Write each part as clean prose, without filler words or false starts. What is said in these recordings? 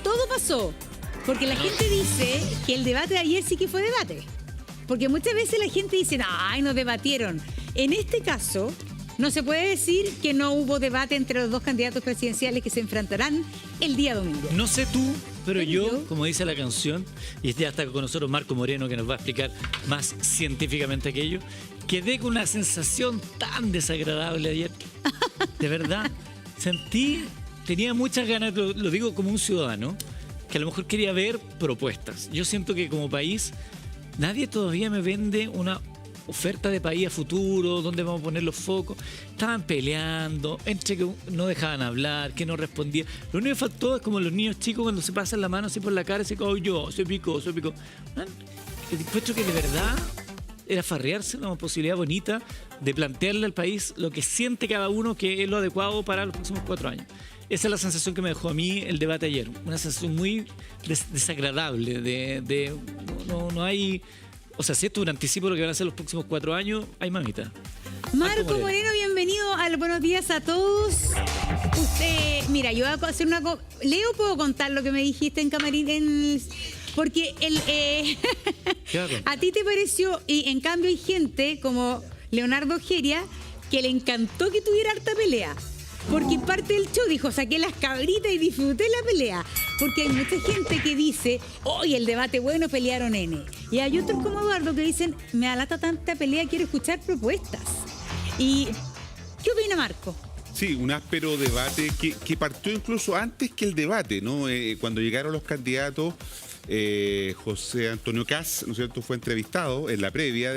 todo pasó. Porque la gente dice que el debate de ayer sí que fue debate. Porque muchas veces la gente dice, ay, no debatieron. En este caso, no se puede decir que no hubo debate entre los dos candidatos presidenciales que se enfrentarán el día domingo. No sé tú, pero yo, como dice la canción, y ya está con nosotros Marco Moreno, que nos va a explicar más científicamente aquello, quedé con una sensación tan desagradable ayer. De verdad, tenía muchas ganas, lo digo como un ciudadano, que a lo mejor quería ver propuestas. Yo siento que como país, nadie todavía me vende una oferta de país a futuro, dónde vamos a poner los focos. Estaban peleando, entre que no dejaban hablar, que no respondían. Lo único que faltó es como los niños chicos cuando se pasan la mano así por la cara, así como yo, se picó. Encuentro que de verdad era farrearse una posibilidad bonita de plantearle al país lo que siente cada uno que es lo adecuado para los próximos 4 años. Esa es la sensación que me dejó a mí el debate ayer. Una sensación muy desagradable. No hay... O sea, si esto es un anticipo de lo que van a ser los próximos 4 años, hay mamita. Marco Moreno, bienvenido al Buenos Días a todos. Usted, mira, yo voy a hacer una... Leo, ¿puedo contar lo que me dijiste en camarín? Porque a ti te pareció, y en cambio hay gente como Leonardo Geria que le encantó que tuviera harta pelea. Porque parte del show dijo, saqué las cabritas y disfruté la pelea. Porque hay mucha gente que dice, hoy el debate bueno, pelearon N. Y hay otros como Eduardo que dicen, me alata tanta pelea, quiero escuchar propuestas. ¿Y qué opina Marco? Sí, un áspero debate que partió incluso antes que el debate, ¿no? Cuando llegaron los candidatos, José Antonio Kast, ¿no es cierto?, fue entrevistado en la previa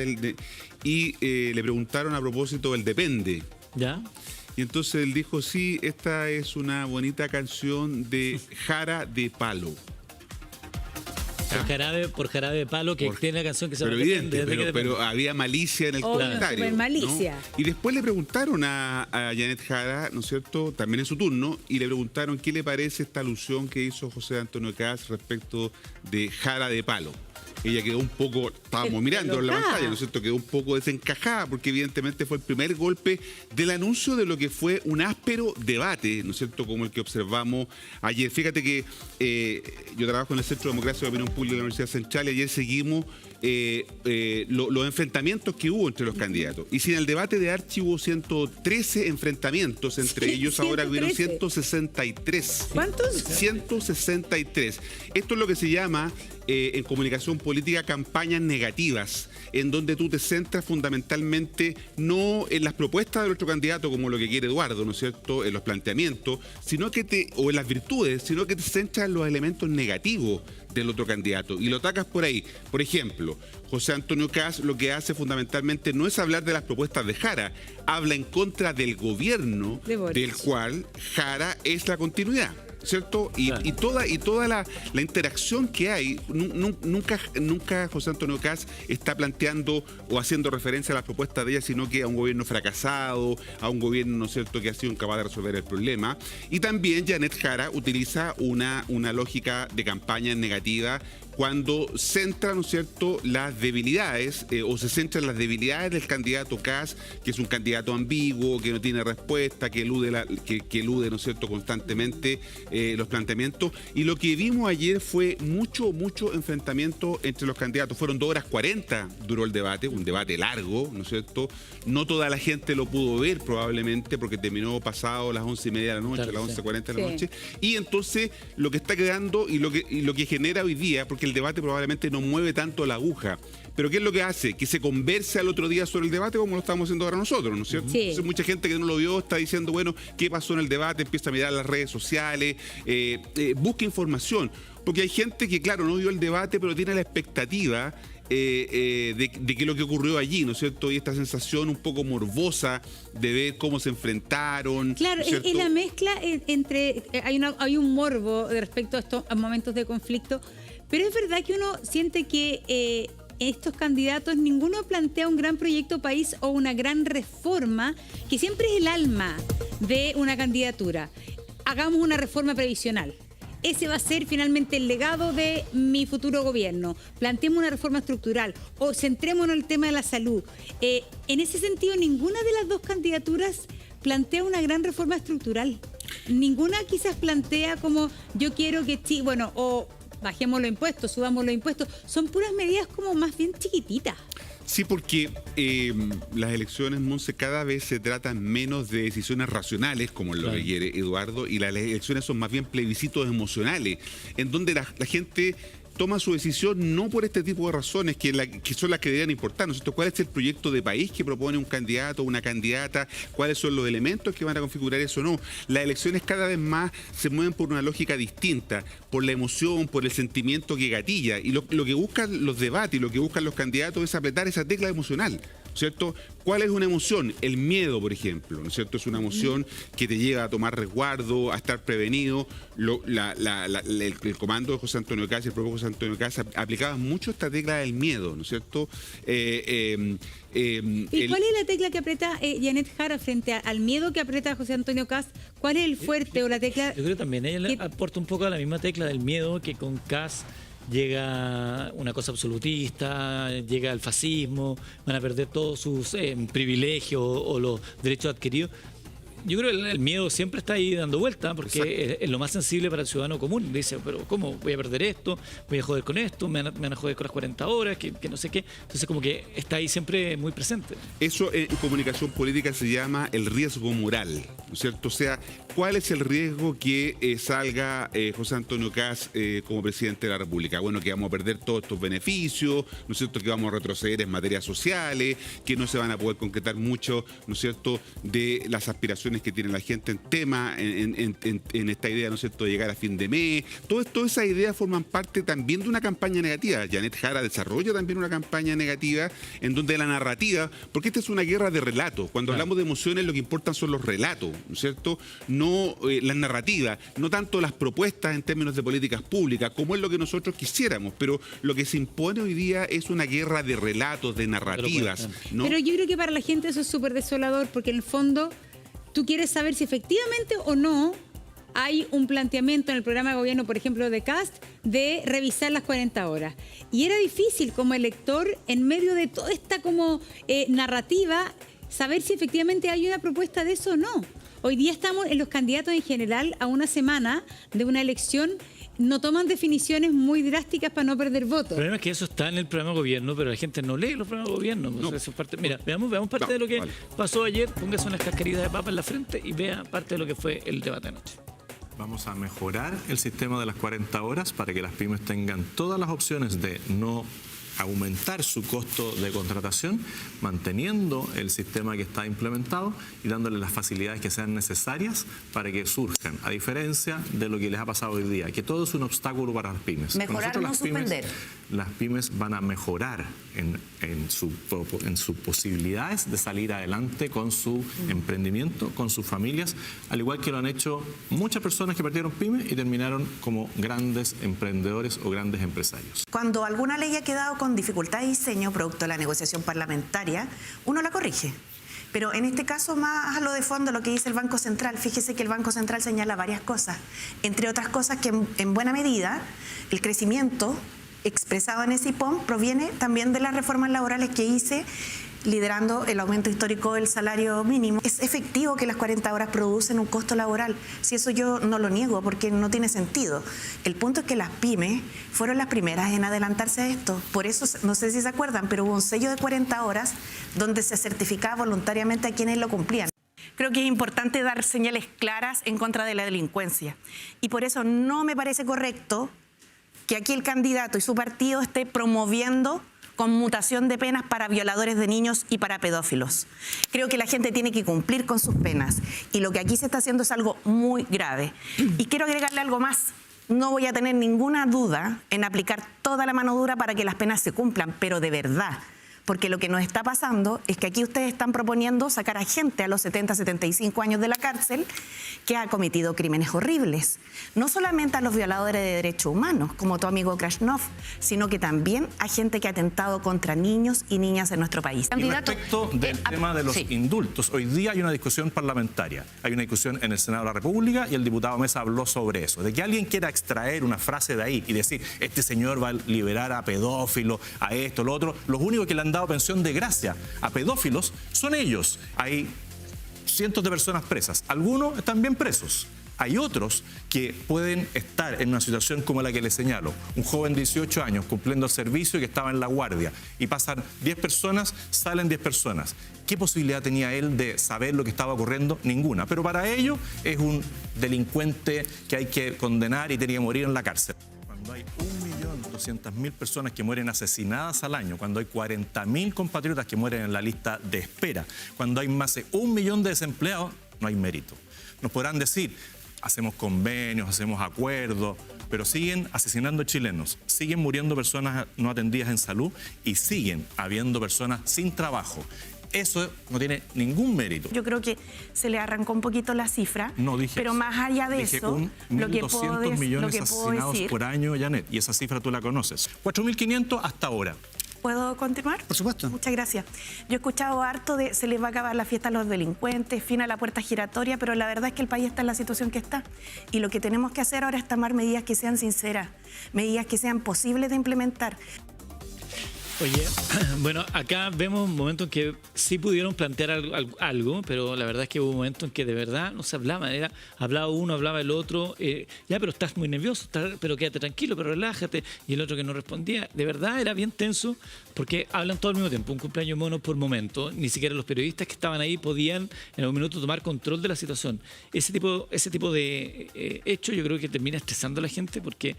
y le preguntaron a propósito del Depende. ¿Ya? Y entonces él dijo, sí, esta es una bonita canción de Jara de Palo. Por jarabe de Palo, que tiene la canción que se llama Depende. Pero había malicia en el comentario. Super malicia. ¿No? Y después le preguntaron a Janet Jara, ¿no es cierto?, también en su turno, y le preguntaron qué le parece esta alusión que hizo José Antonio Kast respecto de Jara de Palo. Ella quedó un poco, estábamos mirando en la pantalla, ¿no es cierto?, quedó un poco desencajada porque evidentemente fue el primer golpe del anuncio de lo que fue un áspero debate, ¿no es cierto?, como el que observamos ayer. Fíjate que yo trabajo en el Centro de Democracia y Opinión Pública de la Universidad Central y ayer seguimos los enfrentamientos que hubo entre los candidatos. Y si en el debate de Archi hubo 113 enfrentamientos, entre ellos ahora hubieron 163. ¿Cuántos? 163. Esto es lo que se llama en comunicación política campañas negativas, en donde tú te centras fundamentalmente no en las propuestas de nuestro candidato, como lo que quiere Eduardo, ¿no es cierto?, en los planteamientos, o en las virtudes, sino que te centras en los elementos negativos del otro candidato y lo atacas por ahí. Por ejemplo, José Antonio Kast lo que hace fundamentalmente no es hablar de las propuestas de Jara, habla en contra del gobierno del cual Jara es la continuidad, ¿cierto? Y toda la interacción que hay, nunca José Antonio Kast está planteando o haciendo referencia a las propuestas de ella, sino que a un gobierno fracasado, a un gobierno, ¿no es cierto?, que ha sido incapaz de resolver el problema. Y también Janet Jara utiliza una lógica de campaña negativa cuando centra, ¿no es cierto?, las debilidades, o se centra en las debilidades del candidato Kast, que es un candidato ambiguo, que no tiene respuesta, que elude, ¿no es cierto?, constantemente los planteamientos. Y lo que vimos ayer fue mucho enfrentamiento entre los candidatos. Fueron 2 horas 40 duró el debate, un debate largo, ¿no es cierto? No toda la gente lo pudo ver probablemente porque terminó pasado las 11:30 de la noche, las 11:40 de la noche. Y entonces lo que está quedando y lo que genera hoy día, porque el debate probablemente no mueve tanto la aguja, pero ¿qué es lo que hace? Que se converse al otro día sobre el debate como lo estamos haciendo ahora nosotros, ¿no es cierto? Sí. Entonces mucha gente que no lo vio está diciendo, bueno, ¿qué pasó en el debate? Empieza a mirar las redes sociales, busca información, porque hay gente que, claro, no vio el debate, pero tiene la expectativa de que lo que ocurrió allí, ¿no es cierto? Y esta sensación un poco morbosa de ver cómo se enfrentaron. Claro, ¿no es es la mezcla entre... Hay un morbo respecto a estos momentos de conflicto, pero es verdad que uno siente que estos candidatos, ninguno plantea un gran proyecto país o una gran reforma, que siempre es el alma de una candidatura. Hagamos una reforma previsional. Ese va a ser finalmente el legado de mi futuro gobierno. Planteemos una reforma estructural o centrémonos en el tema de la salud. En ese sentido, ninguna de las dos candidaturas plantea una gran reforma estructural. ninguna quizás plantea como yo quiero que, bueno, o bajemos los impuestos, subamos los impuestos. Son puras medidas como más bien chiquititas. Sí, porque las elecciones, Monse, cada vez se tratan menos de decisiones racionales, como lo que quiere Eduardo, y las elecciones son más bien plebiscitos emocionales, en donde la gente toma su decisión no por este tipo de razones que son las que deberían importar, ¿no es cierto? ¿Cuál es el proyecto de país que propone un candidato o una candidata? ¿Cuáles son los elementos que van a configurar eso o no? Las elecciones cada vez más se mueven por una lógica distinta, por la emoción, por el sentimiento que gatilla. Y lo que buscan los debates y lo que buscan los candidatos es apretar esa tecla emocional, ¿cierto? ¿Cuál es una emoción? El miedo, por ejemplo, ¿no es cierto? Es una emoción que te lleva a tomar resguardo, a estar prevenido. El comando de José Antonio Kast, el propio José Antonio Kast, aplicaba mucho esta tecla del miedo, ¿no es cierto? ¿Y cuál es la tecla que aprieta Janet Jara frente al miedo que aprieta José Antonio Kast? ¿Cuál es el fuerte o la tecla? Yo creo que también ella le aporta un poco a la misma tecla del miedo, que con Kast llega una cosa absolutista, llega el fascismo, van a perder todos sus privilegios o los derechos adquiridos. Yo creo que el miedo siempre está ahí dando vuelta, porque es lo más sensible para el ciudadano común. Dice, pero ¿cómo? ¿Voy a perder esto? ¿Voy a joder con esto? ¿Me van a joder con las 40 horas? Que no sé qué. Entonces como que está ahí siempre muy presente. Eso en comunicación política se llama el riesgo moral, ¿no es cierto? O sea, ¿cuál es el riesgo que salga José Antonio Kast como presidente de la República? Bueno, que vamos a perder todos estos beneficios, ¿no es cierto? Que vamos a retroceder en materias sociales, que no se van a poder concretar mucho, ¿no es cierto?, de las aspiraciones que tiene la gente en esta idea, ¿no es cierto?, de llegar a fin de mes. Todas esas ideas forman parte también de una campaña negativa. Janet Jara desarrolla también una campaña negativa en donde la narrativa, porque esta es una guerra de relatos. Cuando hablamos de emociones, lo que importan son los relatos, ¿no es cierto?, no las narrativas, no tanto las propuestas en términos de políticas públicas, como es lo que nosotros quisiéramos, pero lo que se impone hoy día es una guerra de relatos, de narrativas, ¿no? Pero yo creo que para la gente eso es súper desolador, porque en el fondo tú quieres saber si efectivamente o no hay un planteamiento en el programa de gobierno, por ejemplo, de Kast, de revisar las 40 horas. Y era difícil como elector, en medio de toda esta como narrativa, saber si efectivamente hay una propuesta de eso o no. Hoy día estamos en los candidatos en general a una semana de una elección. No toman definiciones muy drásticas para no perder votos. El problema es que eso está en el programa de gobierno, pero la gente no lee los programas de gobierno. No. Eso es parte, mira, veamos parte de lo que pasó ayer. Póngase unas cascaritas de papa en la frente y vea parte de lo que fue el debate anoche. Vamos a mejorar el sistema de las 40 horas para que las pymes tengan todas las opciones de no aumentar su costo de contratación, manteniendo el sistema que está implementado y dándole las facilidades que sean necesarias para que surjan, a diferencia de lo que les ha pasado hoy día, que todo es un obstáculo para las pymes. Mejorar, no suspender. Las pymes van a mejorar en sus posibilidades de salir adelante con su emprendimiento, con sus familias, al igual que lo han hecho muchas personas que partieron pymes y terminaron como grandes emprendedores o grandes empresarios. Cuando alguna ley ha quedado con dificultad de diseño producto de la negociación parlamentaria, uno la corrige. Pero en este caso, más a lo de fondo, lo que dice el Banco Central, fíjese que el Banco Central señala varias cosas, entre otras cosas que en buena medida el crecimiento expresado en ese IPOM proviene también de las reformas laborales que hice, liderando el aumento histórico del salario mínimo. Es efectivo que las 40 horas producen un costo laboral. Si eso yo no lo niego, porque no tiene sentido. El punto es que las pymes fueron las primeras en adelantarse a esto. Por eso, no sé si se acuerdan, pero hubo un sello de 40 horas donde se certificaba voluntariamente a quienes lo cumplían. Creo que es importante dar señales claras en contra de la delincuencia. Y por eso no me parece correcto que aquí el candidato y su partido esté promoviendo conmutación de penas para violadores de niños y para pedófilos. Creo que la gente tiene que cumplir con sus penas y lo que aquí se está haciendo es algo muy grave. Y quiero agregarle algo más. No voy a tener ninguna duda en aplicar toda la mano dura para que las penas se cumplan, pero de verdad. Porque lo que nos está pasando es que aquí ustedes están proponiendo sacar a gente a los 70, 75 años de la cárcel que ha cometido crímenes horribles. No solamente a los violadores de derechos humanos, como tu amigo Krasnov, sino que también a gente que ha atentado contra niños y niñas en nuestro país. Y respecto del tema de los indultos, hoy día hay una discusión parlamentaria. Hay una discusión en el Senado de la República y el diputado Mesa habló sobre eso. De que alguien quiera extraer una frase de ahí y decir, este señor va a liberar a pedófilos, a esto, lo otro, los únicos que le han dado pensión de gracia a pedófilos son ellos. Hay cientos de personas presas, algunos están bien presos, Hay otros que pueden estar en una situación como la que les señalo. Un joven de 18 años cumpliendo el servicio y que estaba en la guardia y pasan 10 personas, salen 10 personas. ¿Qué posibilidad tenía él de saber lo que estaba ocurriendo? Ninguna. Pero para ello es un delincuente que hay que condenar y tiene que morir en la cárcel. Cuando hay 1.200.000 personas que mueren asesinadas al año, cuando hay 40.000 compatriotas que mueren en la lista de espera, cuando hay más de 1 millón de desempleados, no hay mérito. Nos podrán decir, hacemos convenios, hacemos acuerdos, pero siguen asesinando chilenos, siguen muriendo personas no atendidas en salud y siguen habiendo personas sin trabajo. Eso no tiene ningún mérito. Yo creo que se le arrancó un poquito la cifra, No dije pero eso. más allá de Dije eso, lo que puedo 1.200 millones asesinados decir, por año, Janet, y esa cifra tú la conoces. 4.500 hasta ahora. ¿puedo continuar? Por supuesto. Muchas gracias. Yo he escuchado harto de se les va a acabar la fiesta a los delincuentes, fin a la puerta giratoria, pero la verdad es que el país está en la situación que está. Y lo que tenemos que hacer ahora es tomar medidas que sean sinceras, medidas que sean posibles de implementar. Oye, bueno, acá vemos un momento en que sí pudieron plantear algo, pero la verdad es que hubo un momento en que de verdad no se hablaba. Hablaba uno, hablaba el otro, ya, pero estás muy nervioso, pero quédate tranquilo, pero relájate. Y el otro que no respondía, de verdad era bien tenso, porque hablan todo al mismo tiempo, un cumpleaños mono por momento. Ni siquiera los periodistas que estaban ahí podían en un minuto tomar control de la situación. Ese tipo de hechos yo creo que termina estresando a la gente, porque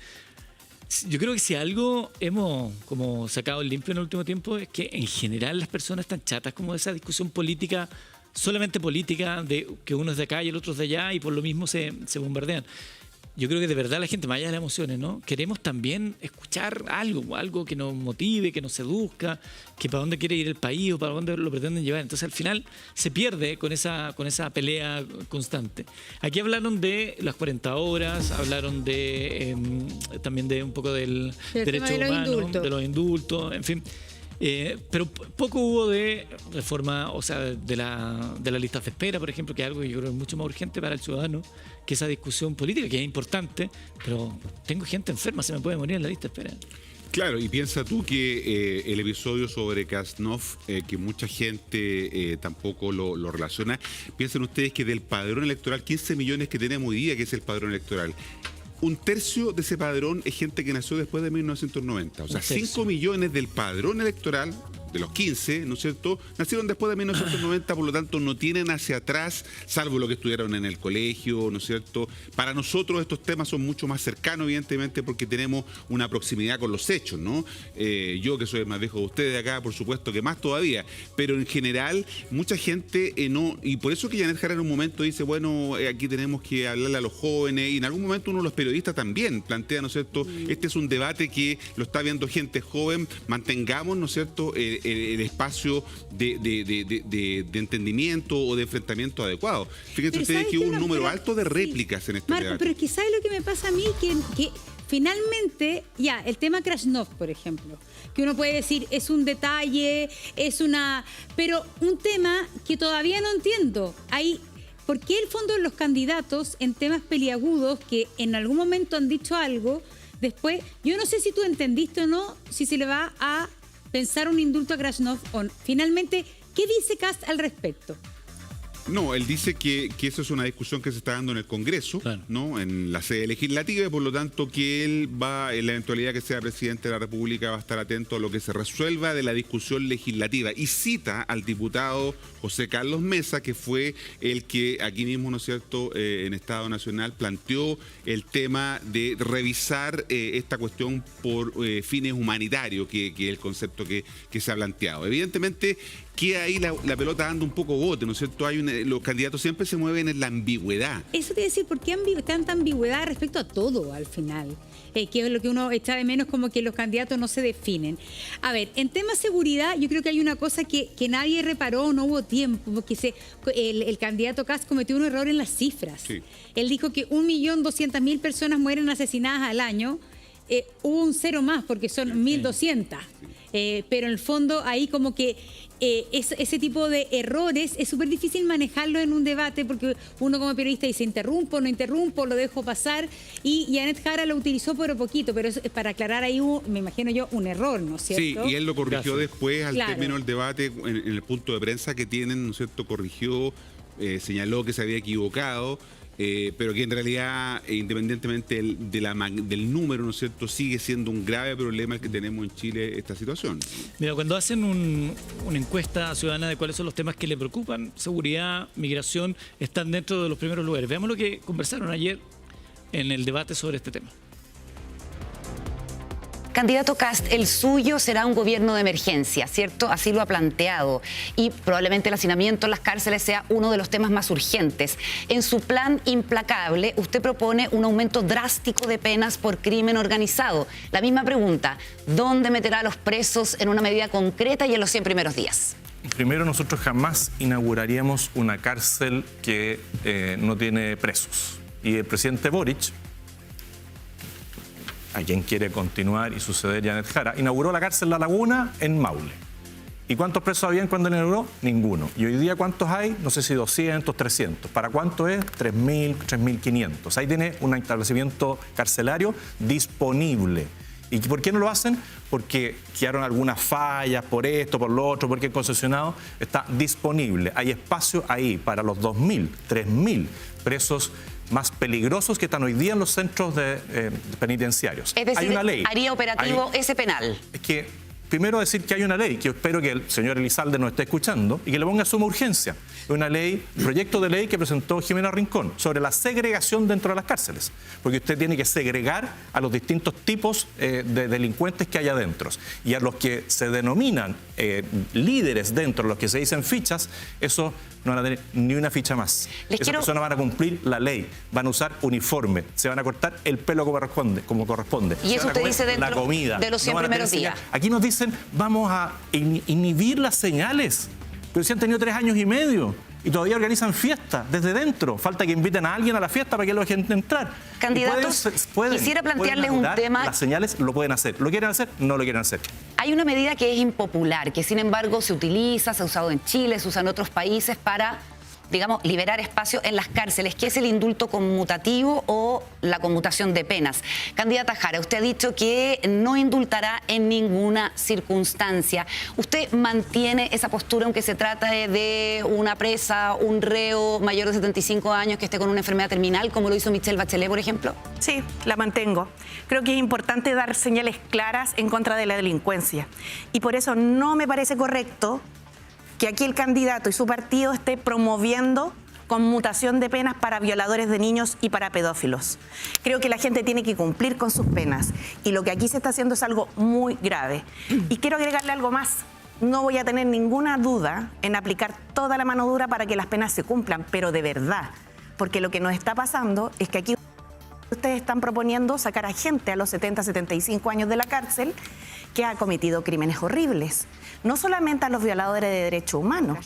yo creo que si algo hemos como sacado el limpio en el último tiempo es que en general las personas están chatas como de esa discusión política, solamente política, de que uno es de acá y el otro es de allá y por lo mismo se bombardean. Yo creo que de verdad la gente, más allá de las emociones, ¿no? Queremos también escuchar algo que nos motive, que nos seduzca, que para dónde quiere ir el país o para dónde lo pretenden llevar. Entonces al final se pierde con esa pelea constante. Aquí hablaron de las 40 horas, hablaron de también de un poco del derecho humano, de los indultos, en fin. Pero poco hubo de reforma, o sea, de la lista de espera, por ejemplo, que es algo que yo creo que es mucho más urgente para el ciudadano que esa discusión política, que es importante, pero tengo gente enferma, se me puede morir en la lista de espera. Claro, y piensa tú que el episodio sobre Krasnov, que mucha gente tampoco lo relaciona, piensen ustedes que del padrón electoral, 15 millones que tenemos hoy día, que es el padrón electoral, 1/3 de ese padrón es gente que nació después de 1990. O sea, 5 millones del padrón electoral, de los 15, ¿no es cierto?, nacieron después de 1990, por lo tanto no tienen hacia atrás, salvo lo que estudiaron en el colegio, ¿no es cierto? Para nosotros estos temas son mucho más cercanos, evidentemente, porque tenemos una proximidad con los hechos, ¿no? Yo, que soy el más viejo de ustedes acá, por supuesto que más todavía, pero en general mucha gente no, y por eso que Janet Jara en un momento dice, bueno, aquí tenemos que hablarle a los jóvenes, y en algún momento uno de los periodistas también plantea, ¿no es cierto?, este es un debate que lo está viendo gente joven, mantengamos, ¿no es cierto?, el espacio de entendimiento o de enfrentamiento adecuado. Fíjense ustedes que hubo un número alto de réplicas en este Marco, debate. pero es que ¿sabes lo que me pasa a mí? Que finalmente, ya, el tema Krasnov, por ejemplo, que uno puede decir es un detalle, pero un tema que todavía no entiendo. ¿Por qué el fondo de los candidatos en temas peliagudos que en algún momento han dicho algo, después, yo no sé si tú entendiste o no, si se le va a pensar un indulto a Krasnov o no? Finalmente, ¿qué dice Kast al respecto? No, él dice que eso es una discusión que se está dando en el Congreso, claro, ¿no?, en la sede legislativa, y por lo tanto que él va, en la eventualidad que sea presidente de la República, va a estar atento a lo que se resuelva de la discusión legislativa. Y cita al diputado José Carlos Mesa, que fue el que aquí mismo, ¿no es cierto?, en Estado Nacional planteó el tema de revisar esta cuestión por fines humanitarios, que es el concepto que se ha planteado. Evidentemente, queda ahí la pelota dando un poco bote, ¿no es cierto? Los candidatos siempre se mueven en la ambigüedad. Eso te iba a decir, ¿por qué tanta ambigüedad respecto a todo al final? Que es lo que uno echa de menos, como que los candidatos no se definen. A ver, en tema seguridad, yo creo que hay una cosa que nadie reparó, no hubo tiempo, porque el candidato Kast cometió un error en las cifras. Sí. Él dijo que 1.200.000 personas mueren asesinadas al año. Hubo un cero más, porque son 1.200. Pero en el fondo ahí como que ese tipo de errores es súper difícil manejarlo en un debate, porque uno como periodista dice interrumpo, no interrumpo, lo dejo pasar, y Janet Jara lo utilizó por poquito, pero es para aclarar ahí, me imagino yo, un error, ¿no es cierto? Sí, y él lo corrigió después, al Claro. término del debate, en el punto de prensa que tienen, ¿no es cierto?, corrigió, señaló que se había equivocado. pero que en realidad, independientemente del número, ¿no es cierto?, sigue siendo un grave problema el que tenemos en Chile esta situación. Mira, cuando hacen una encuesta ciudadana de cuáles son los temas que le preocupan, seguridad, migración, están dentro de los primeros lugares. Veamos lo que conversaron ayer en el debate sobre este tema. Candidato Kast, el suyo será un gobierno de emergencia, ¿cierto? Así lo ha planteado. Y probablemente el hacinamiento en las cárceles sea uno de los temas más urgentes. En su plan implacable, usted propone un aumento drástico de penas por crimen organizado. La misma pregunta, ¿dónde meterá a los presos en una medida concreta y en los 100 primeros días? Primero, nosotros jamás inauguraríamos una cárcel que no tiene presos. Y el presidente Boric, a quien quiere continuar y suceder Janet Jara, inauguró la cárcel La Laguna en Maule. ¿Y cuántos presos habían cuando inauguró? Ninguno. ¿Y hoy día cuántos hay? No sé si 200, 300. ¿Para cuánto es? 3.000, 3.500. Ahí tiene un establecimiento carcelario disponible. ¿Y por qué no lo hacen? Porque quedaron algunas fallas por esto, por lo otro, porque el concesionado está disponible. Hay espacio ahí para los 2.000, 3.000 presos más peligrosos que están hoy día en los centros penitenciarios. Es decir, hay una ley. Haría operativo ese penal. Es que primero decir que hay una ley, que yo espero que el señor Elizalde nos esté escuchando y que le ponga suma urgencia. Una ley, proyecto de ley que presentó Jimena Rincón sobre la segregación dentro de las cárceles. Porque usted tiene que segregar a los distintos tipos de delincuentes que hay adentro. Y a los que se denominan líderes dentro, los que se dicen fichas, eso no van a tener ni una ficha más. Esas personas van a cumplir la ley, van a usar uniforme, se van a cortar el pelo como corresponde. Y eso usted dice dentro la comida, de los 100 primeros días. Aquí nos dicen, vamos a inhibir las señales. Pero si han tenido 3 años y medio y todavía organizan fiestas desde dentro. Falta que inviten a alguien a la fiesta para que lo dejen entrar. Candidatos, quisiera plantearles un tema. Las señales lo pueden hacer. ¿Lo quieren hacer? No lo quieren hacer. Hay una medida que es impopular, que sin embargo se utiliza, se ha usado en Chile, se usa en otros países para, digamos, liberar espacio en las cárceles, que es el indulto conmutativo o la conmutación de penas. Candidata Jara, usted ha dicho que no indultará en ninguna circunstancia. ¿Usted mantiene esa postura aunque se trate de una presa, un reo mayor de 75 años que esté con una enfermedad terminal, como lo hizo Michelle Bachelet, por ejemplo? Sí, la mantengo. Creo que es importante dar señales claras en contra de la delincuencia. Y por eso no me parece correcto que aquí el candidato y su partido esté promoviendo conmutación de penas para violadores de niños y para pedófilos. Creo que la gente tiene que cumplir con sus penas y lo que aquí se está haciendo es algo muy grave. Y quiero agregarle algo más. No voy a tener ninguna duda en aplicar toda la mano dura para que las penas se cumplan, pero de verdad. Porque lo que nos está pasando es que aquí ustedes están proponiendo sacar a gente a los 70, 75 años de la cárcel que ha cometido crímenes horribles. No solamente a los violadores de derechos humanos,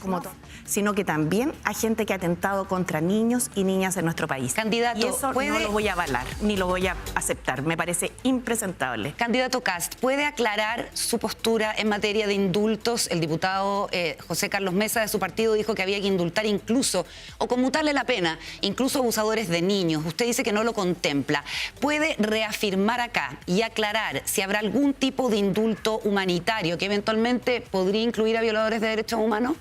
sino que también a gente que ha atentado contra niños y niñas en nuestro país. Candidato, y eso no lo voy a avalar, ni lo voy a aceptar. Me parece impresentable. Candidato Kast, ¿puede aclarar su postura en materia de indultos? El diputado José Carlos Mesa de su partido dijo que había que indultar incluso, o conmutarle la pena, incluso a abusadores de niños. Usted dice que no lo contempla. ¿Puede reafirmar acá y aclarar si habrá algún tipo de indulto humanitario que eventualmente podría incluir a violadores de derechos humanos?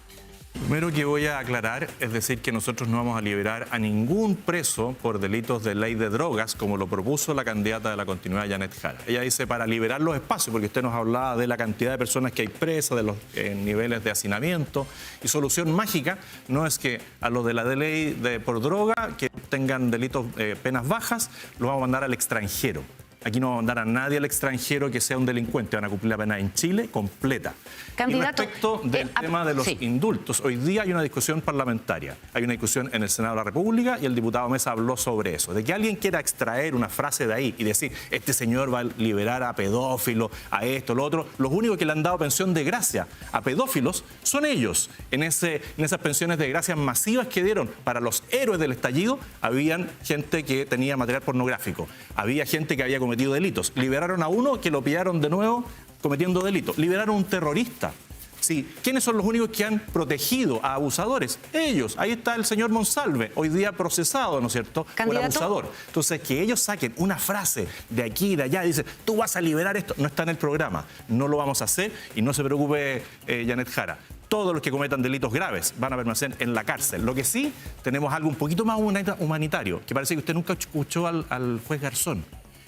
Primero que voy a aclarar es decir que nosotros no vamos a liberar a ningún preso por delitos de ley de drogas, como lo propuso la candidata de la continuidad, Janet Jara. Ella dice para liberar los espacios, porque usted nos hablaba de la cantidad de personas que hay presas, de los niveles de hacinamiento, y solución mágica no es que a los de la ley por droga, que tengan delitos, penas bajas, los vamos a mandar al extranjero. Aquí no vamos a mandar a nadie al extranjero que sea un delincuente. Van a cumplir la pena en Chile completa. Candidato, y respecto del tema de los indultos, hoy día hay una discusión parlamentaria. Hay una discusión en el Senado de la República y el diputado Mesa habló sobre eso. De que alguien quiera extraer una frase de ahí y decir, este señor va a liberar a pedófilos, a esto, lo otro. Los únicos que le han dado pensión de gracia a pedófilos son ellos. En esas pensiones de gracia masivas que dieron para los héroes del estallido, habían gente que tenía material pornográfico. Había gente que había cometido delitos. Liberaron a uno que lo pillaron de nuevo cometiendo delitos. Liberaron a un terrorista. Sí. ¿Quiénes son los únicos que han protegido a abusadores? Ellos. Ahí está el señor Monsalve, hoy día procesado, ¿no es cierto?, por abusador. Entonces, que ellos saquen una frase de aquí y de allá y dicen, tú vas a liberar esto, no está en el programa. No lo vamos a hacer y no se preocupe Janet Jara. todos los que cometan delitos graves van a permanecer en la cárcel. Lo que sí, tenemos algo un poquito más humanitario, que parece que usted nunca escuchó al juez Garzón.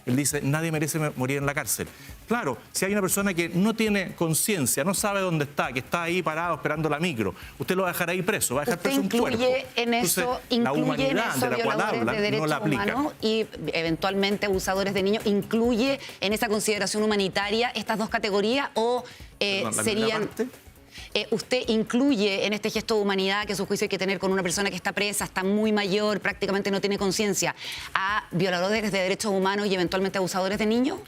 Él dice, nadie merece morir en la cárcel. Claro, si hay una persona que no tiene conciencia, no sabe dónde está, que está ahí parado esperando la micro, usted lo va a dejar ahí preso, va a dejar preso un cuerpo. Entonces, la humanidad de la cual habla no la aplica. Y eventualmente abusadores de niños, ¿incluye en esa consideración humanitaria estas dos categorías o serían... ¿Usted incluye en este gesto de humanidad que a su juicio hay que tener con una persona que está presa, está muy mayor, prácticamente no tiene conciencia, a violadores de derechos humanos y eventualmente abusadores de niños?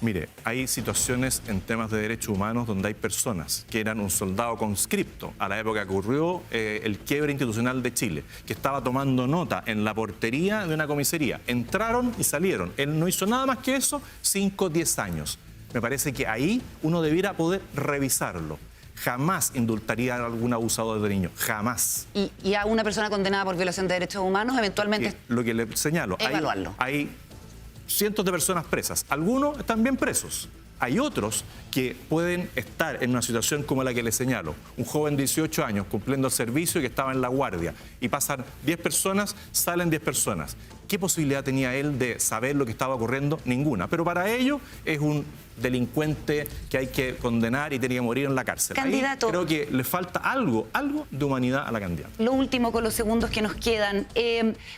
Mire, hay situaciones en temas de derechos humanos donde hay personas que eran un soldado conscripto a la época que ocurrió el quiebre institucional de Chile, que estaba tomando nota en la portería de una comisaría. Entraron y salieron. Él no hizo nada más que eso, 5 o 10 años. Me parece que ahí uno debiera poder revisarlo. Jamás indultaría a algún abusador de niños, jamás. ¿Y a una persona condenada por violación de derechos humanos, eventualmente? Lo que le señalo, evaluarlo. Hay cientos de personas presas, algunos están bien presos. Hay otros que pueden estar en una situación como la que le señalo. Un joven de 18 años cumpliendo el servicio y que estaba en la guardia y pasan 10 personas, salen 10 personas. ¿Qué posibilidad tenía él de saber lo que estaba ocurriendo? Ninguna. Pero para ello es un delincuente que hay que condenar y tiene que morir en la cárcel. Candidato, ahí creo que le falta algo de humanidad a la candidata. Lo último, con los segundos que nos quedan.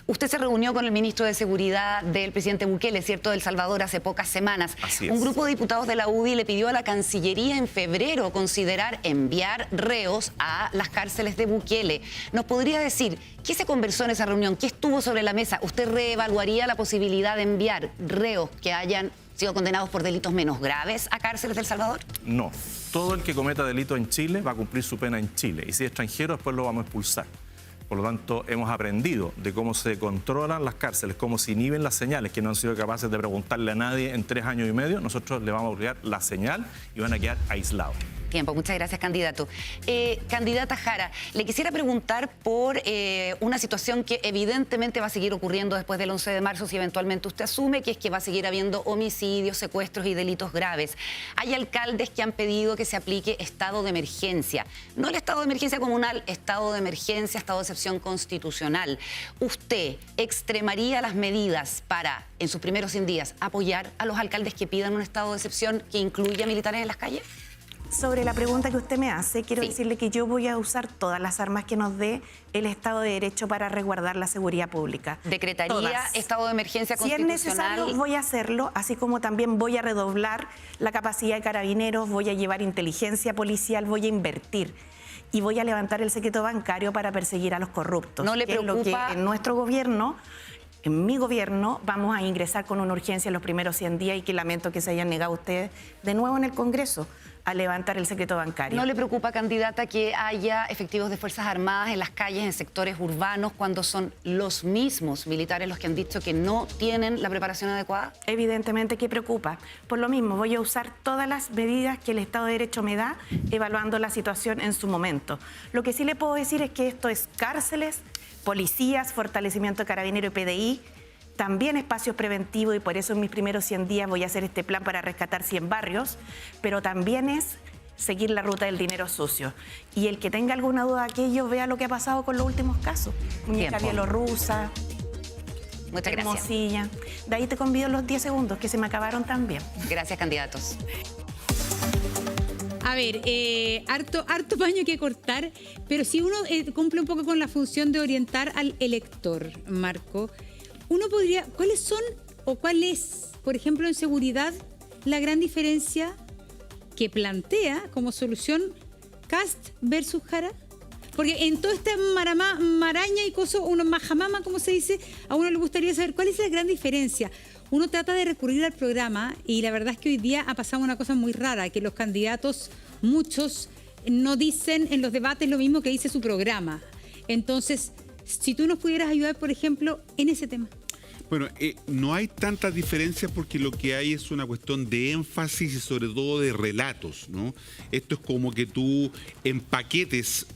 Usted se reunió con el ministro de Seguridad del presidente Bukele, ¿cierto?, de El Salvador, hace pocas semanas. Así es. Un grupo de diputados de la UDI le pidió a la Cancillería en febrero considerar enviar reos a las cárceles de Bukele. ¿Nos podría decir qué se conversó en esa reunión? ¿Qué estuvo sobre la mesa? ¿Usted reevaluaría la posibilidad de enviar reos que hayan sido condenados por delitos menos graves a cárceles de El Salvador? No. Todo el que cometa delito en Chile va a cumplir su pena en Chile. Y si es extranjero, después lo vamos a expulsar. Por lo tanto, hemos aprendido de cómo se controlan las cárceles, cómo se inhiben las señales, que no han sido capaces de preguntarle a nadie en 3 años y medio. Nosotros le vamos a obligar la señal y van a quedar aislados. Tiempo. Muchas gracias, candidato. Candidata Jara, le quisiera preguntar por una situación que evidentemente va a seguir ocurriendo después del 11 de marzo, si eventualmente usted asume, que es que va a seguir habiendo homicidios, secuestros y delitos graves. Hay alcaldes que han pedido que se aplique estado de emergencia. No el estado de emergencia comunal, estado de emergencia, estado de excepción constitucional. ¿Usted extremaría las medidas para, en sus primeros 100 días, apoyar a los alcaldes que pidan un estado de excepción que incluya militares en las calles? Sobre la pregunta que usted me hace, quiero decirle que yo voy a usar todas las armas que nos dé el Estado de Derecho para resguardar la seguridad pública. ¿Decretaría todas. Estado de emergencia si constitucional? Si es necesario, voy a hacerlo, así como también voy a redoblar la capacidad de carabineros, voy a llevar inteligencia policial, voy a invertir. Y voy a levantar el secreto bancario para perseguir a los corruptos. ¿No le preocupa? Es lo que en nuestro gobierno... En mi gobierno vamos a ingresar con una urgencia en los primeros 100 días y que lamento que se hayan negado ustedes de nuevo en el Congreso a levantar el secreto bancario. ¿No le preocupa, candidata, que haya efectivos de Fuerzas Armadas en las calles, en sectores urbanos, cuando son los mismos militares los que han dicho que no tienen la preparación adecuada? Evidentemente que preocupa. Por lo mismo, voy a usar todas las medidas que el Estado de Derecho me da, evaluando la situación en su momento. Lo que sí le puedo decir es que esto es cárceles, policías, fortalecimiento de carabinero y PDI, también espacios preventivos, y por eso en mis primeros 100 días voy a hacer este plan para rescatar 100 barrios, pero también es seguir la ruta del dinero sucio. Y el que tenga alguna duda de aquello, vea lo que ha pasado con los últimos casos. Muñeca bielorrusa, muchas gracias. Hermosilla. De ahí te convido los 10 segundos, que se me acabaron también. Gracias, candidatos. A ver, harto paño que cortar, pero si uno cumple un poco con la función de orientar al elector, Marco, uno podría, ¿cuáles son o cuál es, por ejemplo, en seguridad, la gran diferencia que plantea como solución Kast versus Jara? Porque en toda esta maraña y cosas, uno majamama, como se dice, a uno le gustaría saber cuál es la gran diferencia. Uno trata de recurrir al programa y la verdad es que hoy día ha pasado una cosa muy rara, que los candidatos, muchos, no dicen en los debates lo mismo que dice su programa. Entonces, si tú nos pudieras ayudar, por ejemplo, en ese tema. Bueno, no hay tantas diferencias porque lo que hay es una cuestión de énfasis y sobre todo de relatos, ¿no? Esto es como que tú empaquetes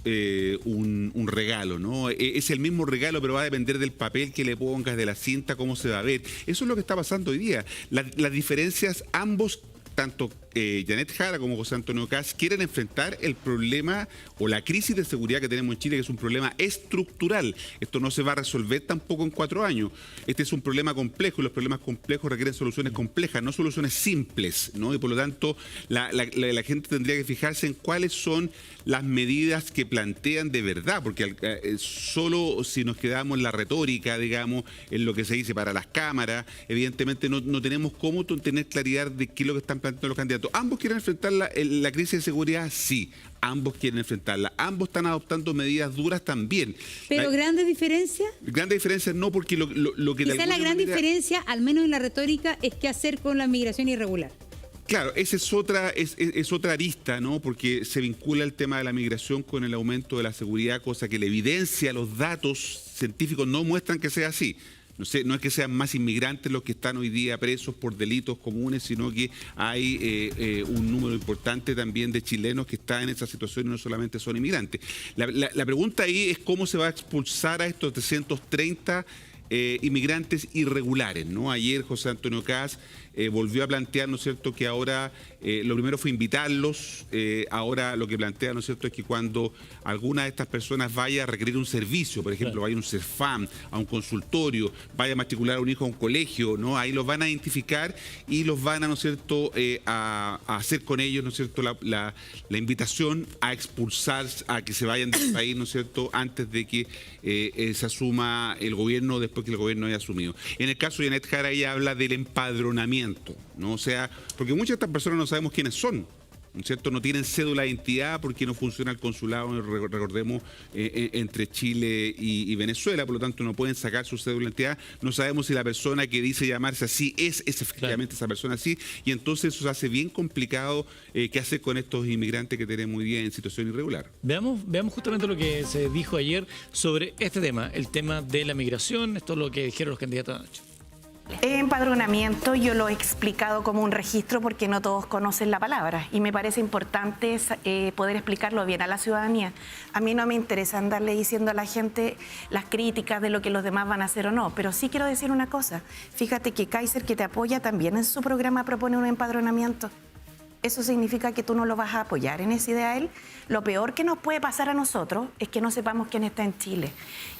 un regalo, ¿no? Es el mismo regalo, pero va a depender del papel que le pongas, de la cinta, cómo se va a ver. Eso es lo que está pasando hoy día. Las diferencias, ambos tanto Janet Jara como José Antonio Kast quieren enfrentar el problema o la crisis de seguridad que tenemos en Chile, que es un problema estructural. Esto no se va a resolver tampoco en 4 años. Este es un problema complejo y los problemas complejos requieren soluciones complejas, no soluciones simples, ¿no? Y por lo tanto, la gente tendría que fijarse en cuáles son las medidas que plantean de verdad, porque solo si nos quedamos en la retórica, digamos, en lo que se dice para las cámaras, evidentemente no tenemos cómo tener claridad de qué es lo que están planteando los candidatos. ¿Ambos quieren enfrentar la crisis de seguridad? Sí. Ambos quieren enfrentarla. Ambos están adoptando medidas duras también. ¿Pero grandes diferencias? Grandes diferencias no, porque lo que... Quizá la gran diferencia, al menos en la retórica, es qué hacer con la migración irregular. Claro, esa es otra arista, ¿no? Porque se vincula el tema de la migración con el aumento de la seguridad, cosa que la evidencia, los datos científicos no muestran que sea así. No es que sean más inmigrantes los que están hoy día presos por delitos comunes, sino que hay un número importante también de chilenos que están en esa situación y no solamente son inmigrantes. La pregunta ahí es cómo se va a expulsar a estos 330 inmigrantes irregulares, ¿no? Ayer José Antonio Kast volvió a plantear, ¿no es cierto?, que ahora lo primero fue invitarlos, ahora lo que plantea, ¿no es cierto?, es que cuando alguna de estas personas vaya a requerir un servicio, por ejemplo, vaya a un CERFAM, a un consultorio, vaya a matricular a un hijo a un colegio, ¿no? Ahí los van a identificar y los van a, ¿no es cierto?, a hacer con ellos, ¿no es cierto?, la invitación a expulsar, a que se vayan del país, ¿no es cierto?, antes de que se asuma el gobierno, después que el gobierno haya asumido. En el caso de Janet Jara, ella habla del empadronamiento, ¿no? O sea, porque muchas de estas personas no sabemos quiénes son, ¿no es cierto? No tienen cédula de identidad porque no funciona el consulado, recordemos, entre Chile y Venezuela, por lo tanto no pueden sacar su cédula de identidad. No sabemos si la persona que dice llamarse así es efectivamente esa persona así, y entonces eso se hace bien complicado qué hacer con estos inmigrantes que tenemos hoy día en situación irregular. Veamos justamente lo que se dijo ayer sobre este tema, el tema de la migración. Esto es lo que dijeron los candidatos anoche. Empadronamiento yo lo he explicado como un registro porque no todos conocen la palabra y me parece importante poder explicarlo bien a la ciudadanía. A mí no me interesa andarle diciendo a la gente las críticas de lo que los demás van a hacer o no, pero sí quiero decir una cosa. Fíjate que Kaiser, que te apoya, también en su programa propone un empadronamiento. Eso significa que tú no lo vas a apoyar en esa idea a él. Lo peor que nos puede pasar a nosotros es que no sepamos quién está en Chile.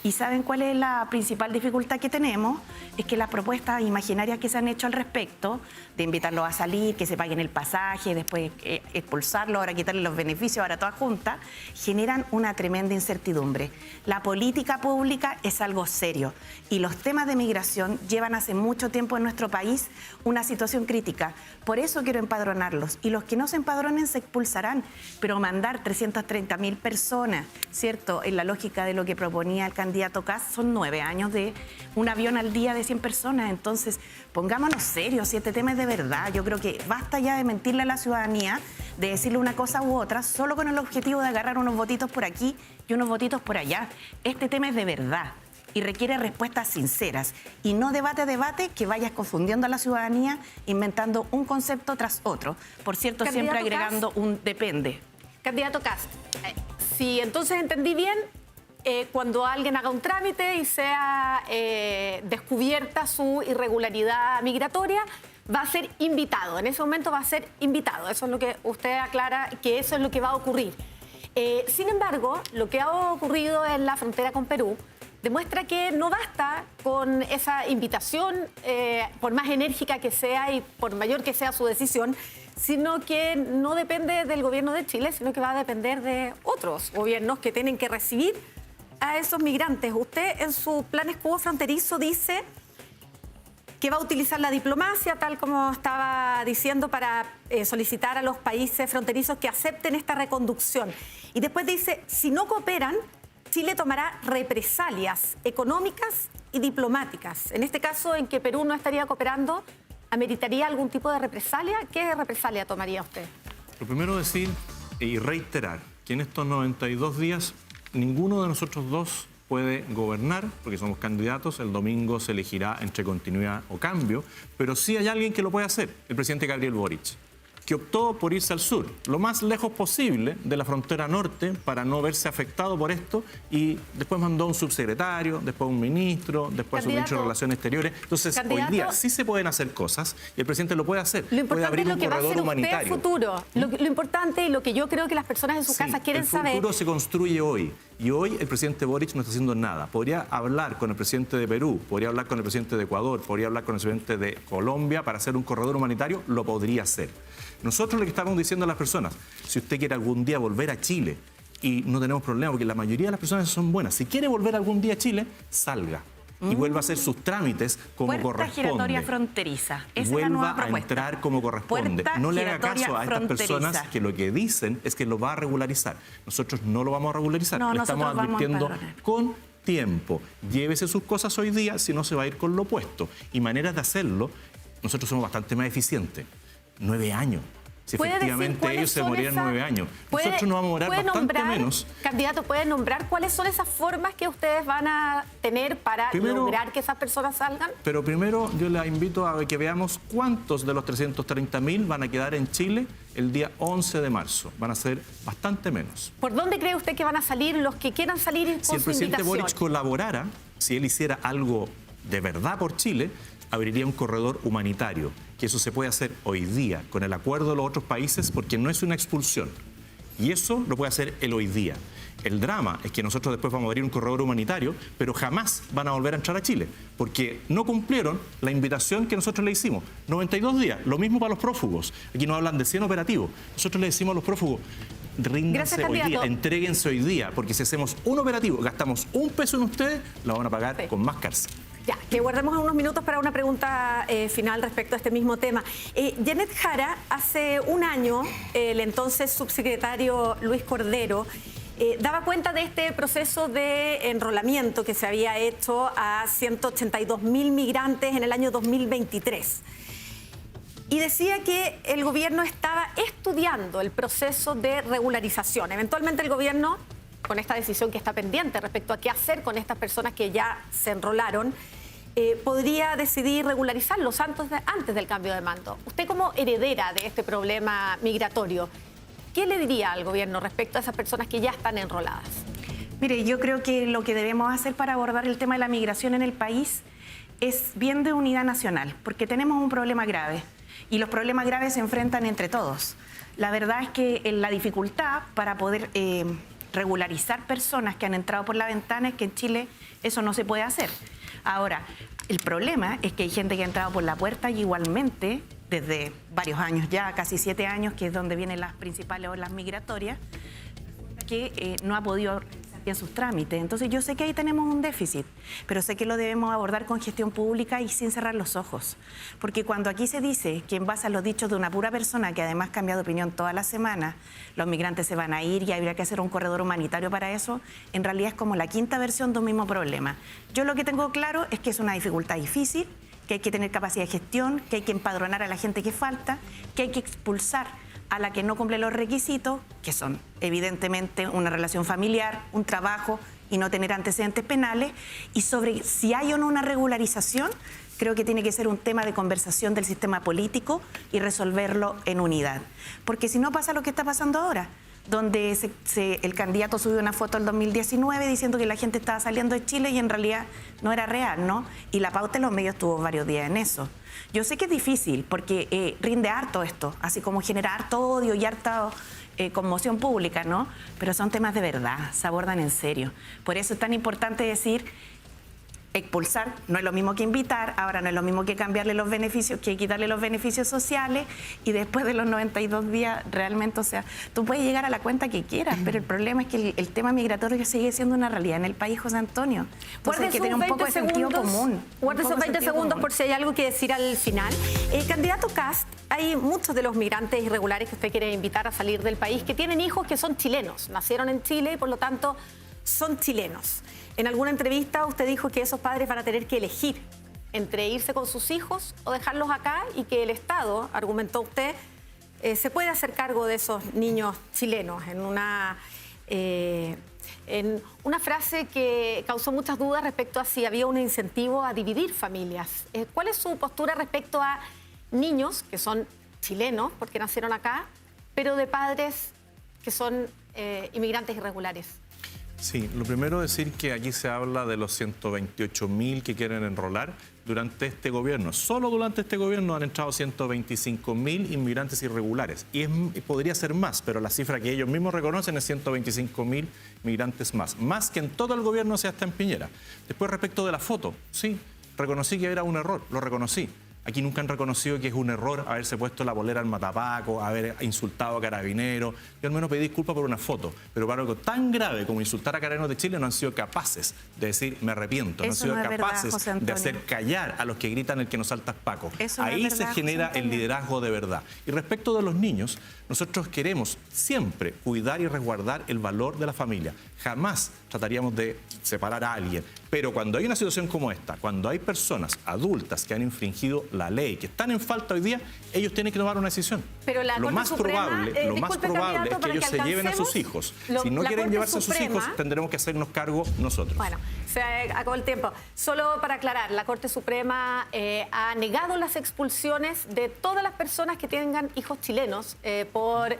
¿Y saben cuál es la principal dificultad que tenemos? Es que las propuestas imaginarias que se han hecho al respecto, de invitarlos a salir, que se paguen el pasaje, después expulsarlos, ahora quitarles los beneficios, ahora todas juntas, generan una tremenda incertidumbre. La política pública es algo serio y los temas de migración llevan hace mucho tiempo en nuestro país una situación crítica. Por eso quiero empadronarlos. Y los que no se empadronen se expulsarán, pero mandar 330.000 personas, ¿cierto? En la lógica de lo que proponía el candidato Kast, son 9 años de un avión al día de 100 personas. Entonces, pongámonos serios, si este tema es de verdad. Yo creo que basta ya de mentirle a la ciudadanía, de decirle una cosa u otra, solo con el objetivo de agarrar unos votitos por aquí y unos votitos por allá. Este tema es de verdad y requiere respuestas sinceras y no debate que vayas confundiendo a la ciudadanía inventando un concepto tras otro. Por cierto, siempre agregando un depende. Candidato Kast, si entonces entendí bien, cuando alguien haga un trámite y sea descubierta su irregularidad migratoria, va a ser invitado. En ese momento va a ser invitado. Eso es lo que usted aclara, que eso es lo que va a ocurrir. Sin embargo, lo que ha ocurrido en la frontera con Perú demuestra que no basta con esa invitación, por más enérgica que sea y por mayor que sea su decisión, sino que no depende del gobierno de Chile, sino que va a depender de otros gobiernos que tienen que recibir a esos migrantes. Usted en su plan escudo fronterizo dice que va a utilizar la diplomacia, tal como estaba diciendo, para solicitar a los países fronterizos que acepten esta reconducción. Y después dice, si no cooperan, Chile tomará represalias económicas y diplomáticas. En este caso, en que Perú no estaría cooperando, ¿ameritaría algún tipo de represalia? ¿Qué represalia tomaría usted? Lo primero decir y reiterar que en estos 92 días ninguno de nosotros dos puede gobernar, porque somos candidatos. El domingo se elegirá entre continuidad o cambio, pero sí hay alguien que lo puede hacer, el presidente Gabriel Boric. que optó por irse al sur, lo más lejos posible de la frontera norte para no verse afectado por esto, y después mandó un subsecretario, después un ministro, después un ministro de Relaciones Exteriores. Entonces, hoy día sí se pueden hacer cosas y el presidente lo puede hacer. Lo puede importante abrir es lo un que va a corredor hacer usted humanitario. en futuro. Lo importante y lo que yo creo que las personas en su casa quieren saber. El futuro se construye hoy. Y hoy el presidente Boric no está haciendo nada. Podría hablar con el presidente de Perú, podría hablar con el presidente de Ecuador, podría hablar con el presidente de Colombia para hacer un corredor humanitario, lo podría hacer. Nosotros le estamos diciendo a las personas, si usted quiere algún día volver a Chile, y no tenemos problema, porque la mayoría de las personas son buenas, si quiere volver algún día a Chile, salga. Y vuelva a hacer sus trámites como Puerta corresponde. giratoria fronteriza. Esa es la Vuelva nueva a propuesta. entrar como corresponde. Puerta No le haga giratoria caso a estas personas fronteriza. que lo que dicen es que lo va a regularizar. Nosotros no lo vamos a regularizar. No, Le estamos nosotros vamos a advirtiendo empadronar. con tiempo. Llévese sus cosas hoy día, si no se va a ir con lo opuesto. Y maneras de hacerlo, nosotros somos bastante más eficientes. 9 años. Si ¿Puede decir efectivamente cuáles ellos se son morían esas- 9 años. puede- Nosotros nos vamos a morar puede bastante nombrar, menos. Candidato, ¿puede nombrar cuáles son esas formas que ustedes van a tener para Primero- lograr que esas personas salgan? Pero primero yo les invito a que veamos cuántos de los 330.000 van a quedar en Chile el día 11 de marzo. Van a ser bastante menos. ¿Por dónde cree usted que van a salir los que quieran salir con Si el su presidente invitación? Boric colaborara, si él hiciera algo de verdad por Chile, abriría un corredor humanitario, que eso se puede hacer hoy día con el acuerdo de los otros países porque no es una expulsión. Y eso lo puede hacer él hoy día. El drama es que nosotros después vamos a abrir un corredor humanitario, pero jamás van a volver a entrar a Chile, porque no cumplieron la invitación que nosotros le hicimos. 92 días, lo mismo para los prófugos. Aquí nos hablan de 100 operativos. Nosotros le decimos a los prófugos, ríndanse Gracias, hoy día, candidato. entréguense hoy día, porque si hacemos un operativo, gastamos $1 en ustedes, lo van a pagar Sí. con más cárcel. Ya, que guardemos unos minutos para una pregunta final respecto a este mismo tema. Janet Jara, hace un año, el entonces subsecretario Luis Cordero daba cuenta de este proceso de enrolamiento que se había hecho a 182.000 migrantes en el año 2023. Y decía que el gobierno estaba estudiando el proceso de regularización. Eventualmente el gobierno, con esta decisión que está pendiente respecto a qué hacer con estas personas que ya se enrolaron, podría decidir regularizarlos antes del cambio de mando. Usted como heredera de este problema migratorio, ¿qué le diría al gobierno respecto a esas personas que ya están enroladas? Mire, yo creo que lo que debemos hacer para abordar el tema de la migración en el país es bien de unidad nacional, porque tenemos un problema grave y los problemas graves se enfrentan entre todos. La verdad es que la dificultad para poder regularizar personas que han entrado por la ventana es que en Chile eso no se puede hacer. Ahora, el problema es que hay gente que ha entrado por la puerta y igualmente, desde varios años ya, casi 7 años, que es donde vienen las principales olas migratorias, que no ha podido realizar bien sus trámites. Entonces yo sé que ahí tenemos un déficit, pero sé que lo debemos abordar con gestión pública y sin cerrar los ojos. Porque cuando aquí se dice que en base a los dichos de una pura persona, que además cambia de opinión toda la semana, los migrantes se van a ir y habría que hacer un corredor humanitario para eso, en realidad es como la quinta versión de un mismo problema. Yo lo que tengo claro es que es una dificultad difícil, que hay que tener capacidad de gestión, que hay que empadronar a la gente que falta, que hay que expulsar a la que no cumple los requisitos, que son evidentemente una relación familiar, un trabajo y no tener antecedentes penales, y sobre si hay o no una regularización, creo que tiene que ser un tema de conversación del sistema político y resolverlo en unidad. Porque si no pasa lo que está pasando ahora, donde el candidato subió una foto el 2019 diciendo que la gente estaba saliendo de Chile y en realidad no era real, ¿no? Y la pauta en los medios tuvo varios días en eso. Yo sé que es difícil porque rinde harto esto, así como genera harto odio y harta conmoción pública, ¿no? Pero son temas de verdad, se abordan en serio. Por eso es tan importante decir, expulsar no es lo mismo que invitar, ahora no es lo mismo que cambiarle los beneficios, que quitarle los beneficios sociales, y después de los 92 días realmente, o sea, tú puedes llegar a la cuenta que quieras, pero el problema es que el tema migratorio sigue siendo una realidad en el país, José Antonio. Entonces hay que tener un poco de sentido común. Guarde esos 20 segundos por si hay algo que decir al final. Candidato Kast, hay muchos de los migrantes irregulares que usted quiere invitar a salir del país que tienen hijos que son chilenos, nacieron en Chile y por lo tanto son chilenos. En alguna entrevista usted dijo que esos padres van a tener que elegir entre irse con sus hijos o dejarlos acá y que el Estado, argumentó usted, se puede hacer cargo de esos niños chilenos en una frase que causó muchas dudas respecto a si había un incentivo a dividir familias. ¿Cuál es su postura respecto a niños que son chilenos, porque nacieron acá, pero de padres que son inmigrantes irregulares. Sí, lo primero es decir que aquí se habla de los 128.000 que quieren enrolar durante este gobierno. Solo durante este gobierno han entrado 125.000 inmigrantes irregulares. Y podría ser más, pero la cifra que ellos mismos reconocen es 125.000 migrantes más. Más que en todo el gobierno, sea hasta en Piñera. Después, respecto de la foto, sí, reconocí que era un error, lo reconocí. Aquí nunca han reconocido que es un error haberse puesto la polera al matapaco, haber insultado a carabineros. Yo al menos pedí disculpas por una foto, pero para algo tan grave como insultar a Carabineros de Chile no han sido capaces de decir me arrepiento, no han sido capaces de hacer callar a los que gritan el que nos salta es Paco. Ahí se genera el liderazgo de verdad. Y respecto de los niños, nosotros queremos siempre cuidar y resguardar el valor de la familia. Jamás trataríamos de separar a alguien. Pero cuando hay una situación como esta, cuando hay personas adultas que han infringido la ley, que están en falta hoy día, ellos tienen que tomar una decisión. Pero la lo más probable es que ellos se lleven a sus hijos. Si no quieren llevarse a sus hijos, tendremos que hacernos cargo nosotros. Bueno, se acabó el tiempo. Solo para aclarar, la Corte Suprema ha negado las expulsiones de todas las personas que tengan hijos chilenos por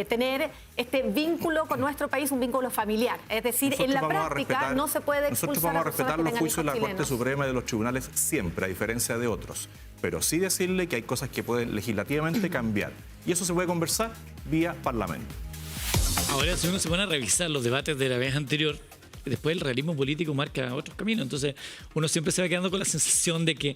tener este vínculo con nuestro país, un vínculo familiar. Es decir, en la práctica no se puede expulsar. Nosotros vamos a respetar los juicios de la Corte Suprema y de los tribunales siempre, a diferencia de otros. Pero sí decirle que hay cosas que pueden legislativamente cambiar. Y eso se puede conversar vía Parlamento. Ahora, si uno se pone a revisar los debates de la vez anterior, después el realismo político marca otros caminos. Entonces, uno siempre se va quedando con la sensación de que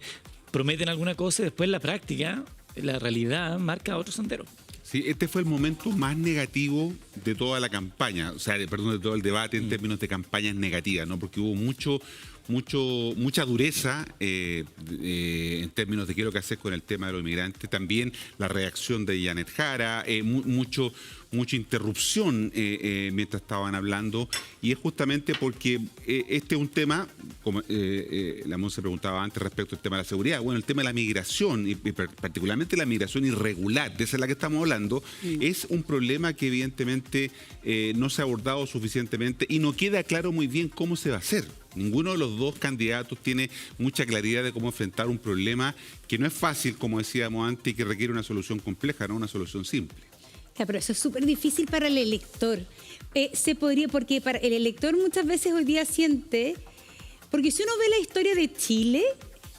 prometen alguna cosa y después la práctica, la realidad, marca otro sendero. Sí, este fue el momento más negativo de toda la campaña, de todo el debate en términos de campañas negativas, ¿no? Porque hubo mucha dureza en términos de qué es lo que hacer con el tema de los inmigrantes. También la reacción de Janet Jara, mucha interrupción mientras estaban hablando. Y es justamente porque este es un tema, como la Monse preguntaba antes respecto al tema de la seguridad. Bueno, el tema de la migración, y particularmente la migración irregular, de esa es la que estamos hablando, es un problema que evidentemente no se ha abordado suficientemente y no queda claro muy bien cómo se va a hacer. Ninguno de los dos candidatos tiene mucha claridad de cómo enfrentar un problema que no es fácil, como decíamos antes, y que requiere una solución compleja, no una solución simple. Ya, pero eso es súper difícil para el elector. Porque para el elector muchas veces hoy día siente, porque si uno ve la historia de Chile,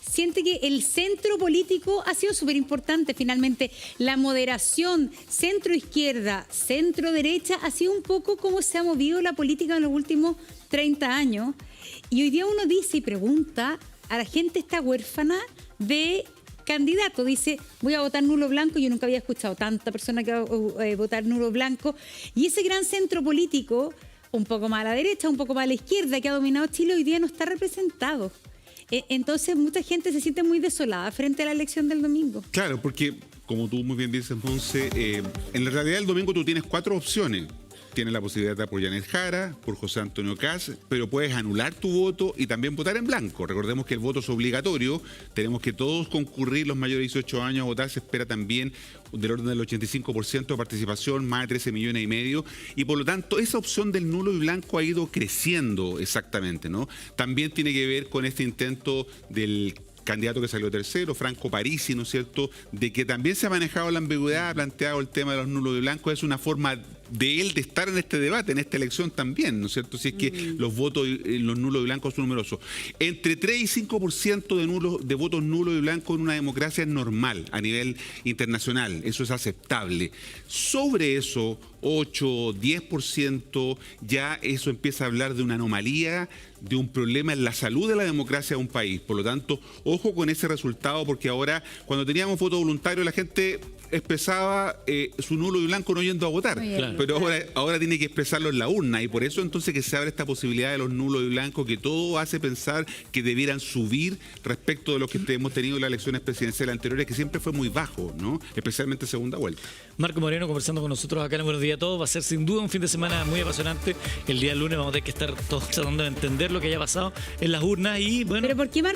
siente que el centro político ha sido súper importante. Finalmente, la moderación centro-izquierda, centro-derecha, ha sido un poco como se ha movido la política en los últimos 30 años. Y hoy día uno dice y pregunta, a la gente está huérfana de candidato. Dice, voy a votar nulo blanco. Yo nunca había escuchado tanta persona que va a votar nulo blanco. Y ese gran centro político, un poco más a la derecha, un poco más a la izquierda, que ha dominado Chile, hoy día no está representado. Entonces mucha gente se siente muy desolada frente a la elección del domingo. Claro, porque como tú muy bien dices, Monse, en la realidad el domingo tú tienes 4 opciones. Tienes la posibilidad de apoyar a Janet Jara, por José Antonio Kast, pero puedes anular tu voto y también votar en blanco. Recordemos que el voto es obligatorio, tenemos que todos concurrir, los mayores de 18 años a votar, se espera también del orden del 85% de participación, más de 13 millones y medio, y por lo tanto esa opción del nulo y blanco ha ido creciendo exactamente, ¿no? También tiene que ver con este intento del candidato que salió tercero, Franco Parisi, ¿no es cierto?, de que también se ha manejado la ambigüedad, ha planteado el tema de los nulos y blancos, es una forma de él de estar en este debate, en esta elección también, ¿no es cierto?, si es que los votos, los nulos y blancos son numerosos. Entre 3 y 5% de votos nulos y blancos en una democracia es normal a nivel internacional, eso es aceptable. Sobre eso, 8, 10%, ya eso empieza a hablar de una anomalía, de un problema en la salud de la democracia de un país. Por lo tanto, ojo con ese resultado, porque ahora, cuando teníamos voto voluntario, la gente expresaba su nulo y blanco no yendo a votar, claro. Pero ahora tiene que expresarlo en la urna, y por eso entonces que se abre esta posibilidad de los nulos y blancos, que todo hace pensar que debieran subir respecto de lo que hemos tenido en las elecciones presidenciales anteriores, que siempre fue muy bajo, ¿no? Especialmente segunda vuelta. Marco Moreno conversando con nosotros acá en Buenos Días a Todos. Va a ser sin duda un fin de semana muy apasionante. El día lunes vamos a tener que estar todos tratando de entender lo que haya pasado en las urnas y bueno. ¿Pero por qué, Marco?